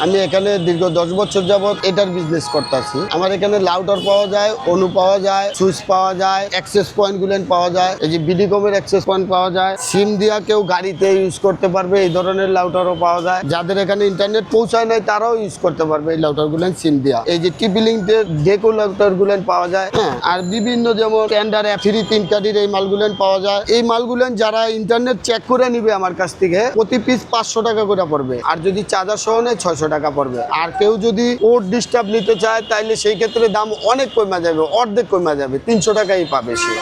আমি এখানে দীর্ঘ 10 বছর যাবত এটার বিজনেস করতেছি। আমার এখানে লাউটার পাওয়া যায়, অনু পাওয়া যায়, সুইচ পাওয়া যায়, অ্যাক্সেস পয়েন্ট গুলেন পাওয়া যায়, এই যে বিডিকমের অ্যাক্সেস পয়েন্ট পাওয়া যায়, সিম দিয়া কেউ গাড়িতে ইউজ করতে পারবে এই ধরনের লাউটারও পাওয়া যায়। যাদের এখানে ইন্টারনেট পৌঁছায় নাই তারাও ইউজ করতে পারবে এই লাউটার গুলেন সিম দিয়া। এই যে টিপি লিঙ্ক ডেকো লাউটার গুলেন পাওয়া যায়। হ্যাঁ, আর বিভিন্ন যেমন টেন্ডার অ্যাপ 3 কাঠির এই মালগুলেন পাওয়া যায়। এই মালগুলেন যারা ইন্টারনেট চেক করে নিবে আমার কাছ থেকে প্রতি পিস 500 টাকা করে পড়বে, আর যদি চার্জার সহ নেয় 600 টাকা পড়বে। আর কেউ যদি পোর্ট ডিস্টার্ব নিতে চায় তাইলে সেই ক্ষেত্রে দাম অনেক কমে যাবে, অর্ধেক কমে যাবে, 300 টাকাই পাবে সে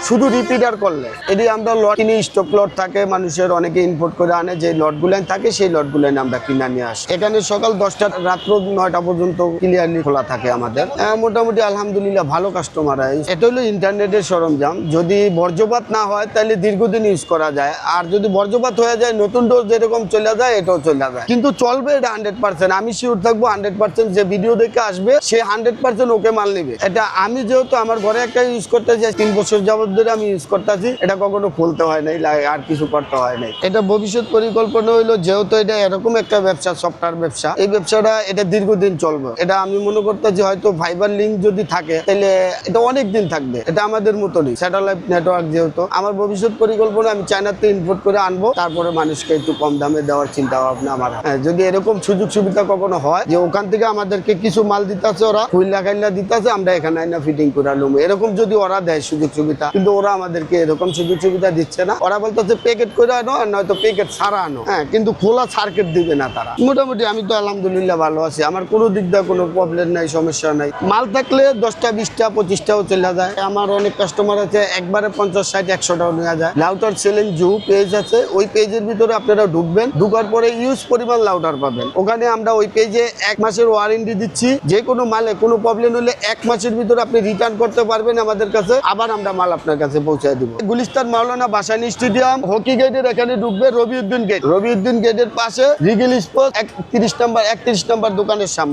শুধু রিপিটার করলে। এটি আমরা লট কিনি, স্টক লট থাকে মানুষের, অনেকে ইম্পোর্ট করে আনে, যে লটগুলেন থাকে সেই লটগুলেন আমরা কিনে নিয়ে আসি। এখানে সকাল 10টা রাত্র 9টা পর্যন্ত ক্লিয়ারলি খোলা থাকে আমাদের। মোটামুটি আলহামদুলিল্লাহ ভালো কাস্টমার হয়। এটা হলো ইন্টারনেটের সরঞ্জাম, যদি বর্জ্যপাত না হয় তাহলে দীর্ঘদিন ইউজ করা যায়, আর যদি বর্জ্যপাত হয়ে যায় নতুন ডোজ যেরকম চলে যায় এটাও চলে যায়, কিন্তু চলবে এটা 100%। আমি শিওর থাকবো 100% যে ভিডিও দেখে আসবে সে 100% ওকে মাল নেবে। এটা আমি যেহেতু আমার ঘরে একটা ইউজ করতে চাই, 3 বছর যাবত ধরে আমি ইউজ করতেছি, এটা কখনো খুলতে হয় নাই, আর কিছু করতে হয় নাই। এটা ভবিষ্যৎ পরিকল্পনা হইলো, যেহেতু এটা এরকম একটা ব্যবসা, সফটওয়্যার ব্যবসা, এই ব্যবসাটা এটা দীর্ঘদিন চলবে। এটা আমি মনে করতেছি হয়তো ফাইবার লিঙ্ক যদি থাকে তাহলে এটা অনেক দিন থাকবে। এটা আমাদের মতনই স্যাটেলাইট নেটওয়ার্ক, যেহেতু আমার ভবিষ্যৎ পরিকল্পনা আমি চায়নাতে ইম্পোর্ট করে আনবো, তারপরে মানুষকে একটু কম দামে দেওয়ার চিন্তা ভাবনা আমার। যদি এরকম সুযোগ সুবিধা কখনো হয় যে ওখান থেকে আমাদেরকে কিছু মাল দিতেছে, ওরা খুইলা খাইলা দিতেছে, আমরা এখানে আইনা ফিটিং করে নেবো, এরকম যদি ওরা দেয় সুযোগ সুবিধা, কিন্তু ওরা আমাদেরকে এরকম সুযোগ সুবিধা দিচ্ছে না। ওরা বলতেছে প্যাকেট করে আনো, আর নয়তো প্যাকেট ছাড়া আনো। হ্যাঁ, কিন্তু খোলা সার্কিট দিবে না তারা। মোটামুটি আমি তো আলহামদুলিল্লাহ ভালো আছি, আমার কোনো দিক দিয়ে কোনো প্রবলেম নাই, সমস্যা নাই। মাল থাকলে 10টা 20টা 25টাও চলে যায়। আমার অনেক কাস্টমার আছে একবারে 50 60 100টাও নেওয়া যায়। লাউটার সেলিং জু পেজ আছে, ওই পেজের ভিতরে আপনারা ঢুকবেন, ঢুকার পরে ইউজ পরিমাণ লাউটার পাবেন। ওখানে আমরা ওই পেজে 1 মাসের ওয়ারেন্টি দিচ্ছি, যে কোনো মালে কোনো প্রবলেম হলে 1 মাসের ভিতরে আপনি রিটার্ন করতে পারবেন আমাদের কাছে, আবার আমরা মাল আপনার কাছে পৌঁছায় দিব। গুলিস্তান মাওলানা ভাসানী স্টেডিয়াম হকি গেটের এখানে ঢুকবে, রবিউদ্দিন গেট, রবিউদ্দিন গেটের পাশে রিগেল স্পোর্টস 31 নম্বর দোকানের সামনে।